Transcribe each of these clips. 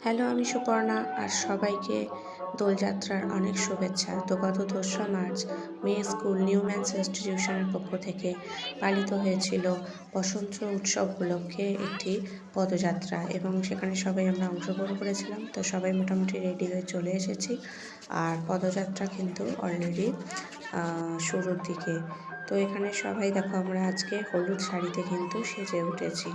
Hello, আমি সুপর্ণা আর সবাইকে দোলযাত্রার অনেক শুভেচ্ছা। তো গত ২রা মার্চ মেয়ে স্কুল নিউ ম্যানস ইনস্টিটিউশনের পক্ষ থেকে পালিত হয়েছিল বসন্ত উৎসব উপলক্ষে একটি পদযাত্রা এবং সেখানে সবাই আমরা অংশগ্রহণ করেছিলাম। তো সবাই মোটামুটি রেডি হয়ে চলে এসেছি আর পদযাত্রা কিন্তু অলরেডি শুরুর দিকে। তো এখানে সবাই দেখো আমরা আজকে হলুদ শাড়িতে কিন্তু সেজে উঠেছি।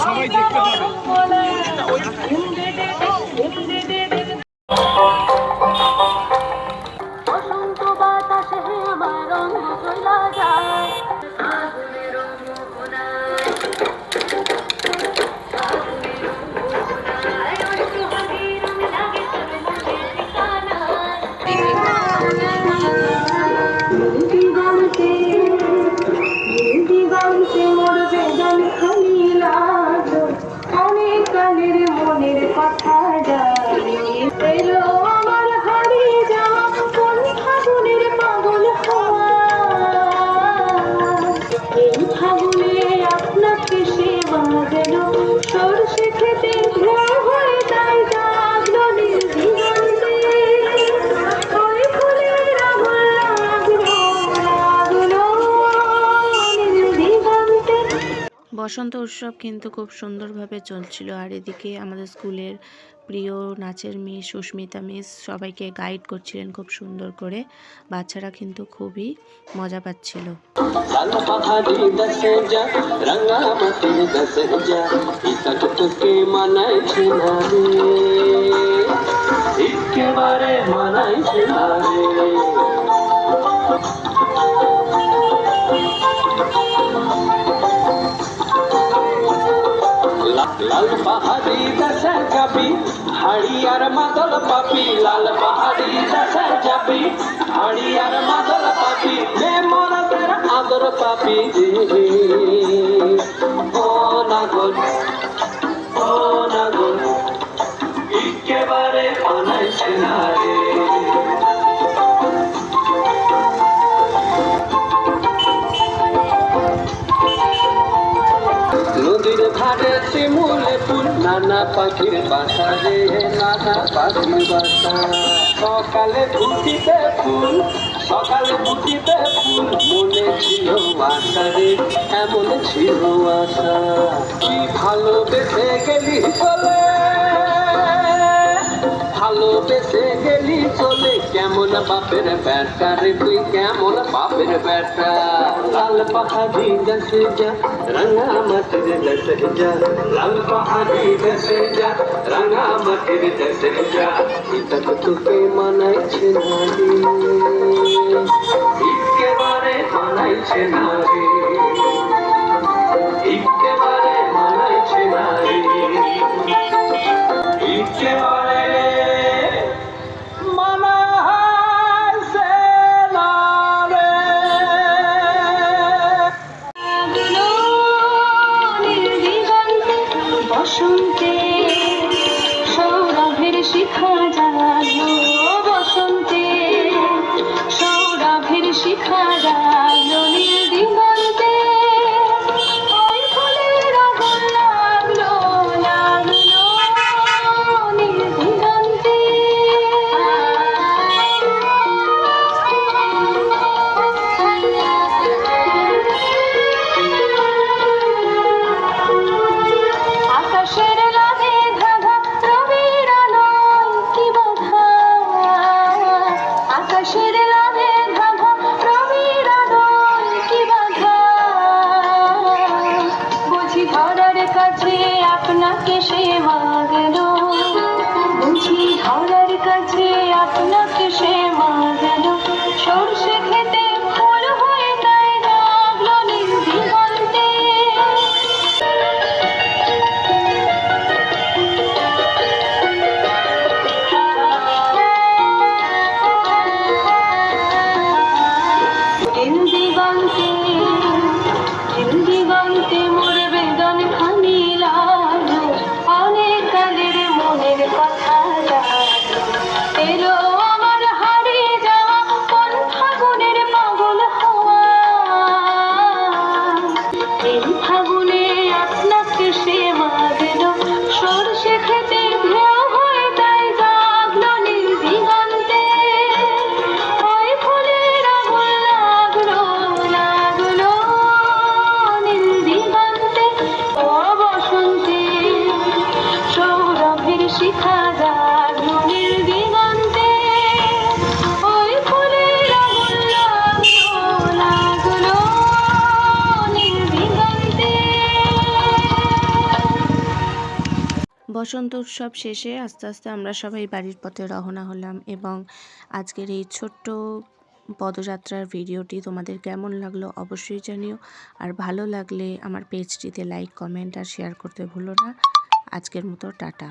সবাই দেখতে পাবে। বসন্ত বাতাসে আমার রঙ চলা যায়। অনেক কালের মনের কথা জানিয়ে এলো আমার হারিয়ে যাওয়া কোন ফাগুনের পাগল হওয়া। এই ফাগুনে আপনাকে সে বাজলো সরষে খেতে ভোর হয়ে তাই জাগলো নীল দিগন্তে। ওই ফুলের আগুন লাগলো লাগলো নীল দিগন্তে। বসন্ত উৎসব কিন্তু খুব সুন্দরভাবে চলছিল আর এদিকে আমাদের স্কুলের প্রিয় নাচের মিস সুস্মিতা মিস সবাইকে গাইড করছিলেন খুব সুন্দর করে। বাচ্চারা কিন্তু খুবই মজা পাচ্ছিল। লাল পাহাড়ি দেশে যাবি হাড়ি আর মাদল পাবি, লাল পাহাড়ি দেশে যাবি হাড়ি আর মাদল পাবি, যে মরদের আদর পাবি রে। ও নাগর ও নাগর একেবারে বানাইছে না রে। নদীর ধারে শিমুলে ফুল, নানা পাখির বাসা রে, নানা পাখির বাসা। সকালে ফুটিতে ফুল, সকালে ফুটিতে ফুল, মনে ছিল আশা রে, এমন ছিল আশা। কি ভালোবেসে গেলি চলে, ভালোবেসে গেলি চলে, কেমন বাপের বেটা রে তুই, কেমন বাপের বেটা। লাল পাহাড়ি দেশে যা রাঙা মাটির দেশে যা, লাল পাহাড়ি দেশে যা রাঙা মাটির দেশে যা, এটা তো তোকে মানাইছে না রে, একেবারে মানাইছে না রে, একেবারে মানাইছে না রে, একেবারে বসন্তে সৌরভের শিখা জাগলো, বসন্তে সৌরভের শিখা জাগলো নীল দিগন্তে। ওই ফুলের আগুন লাগলো লাগলো নীল শিখা যাক মনের দিগন্তে ওই ফুলের আগুন লাগলো নির্দিগন্তে। বসন্ত উৎসব শেষে আস্তে আস্তে আমরা সবাই বাড়ির পথে রওনা হলাম এবং আজকের এই ছোট্ট পদযাত্রার ভিডিওটি তোমাদের কেমন লাগলো অবশ্যই জানিও। আর ভালো লাগলে আমার পেজটিতে লাইক, কমেন্ট আর শেয়ার করতে ভুলো না। আজকের মতো টাটা।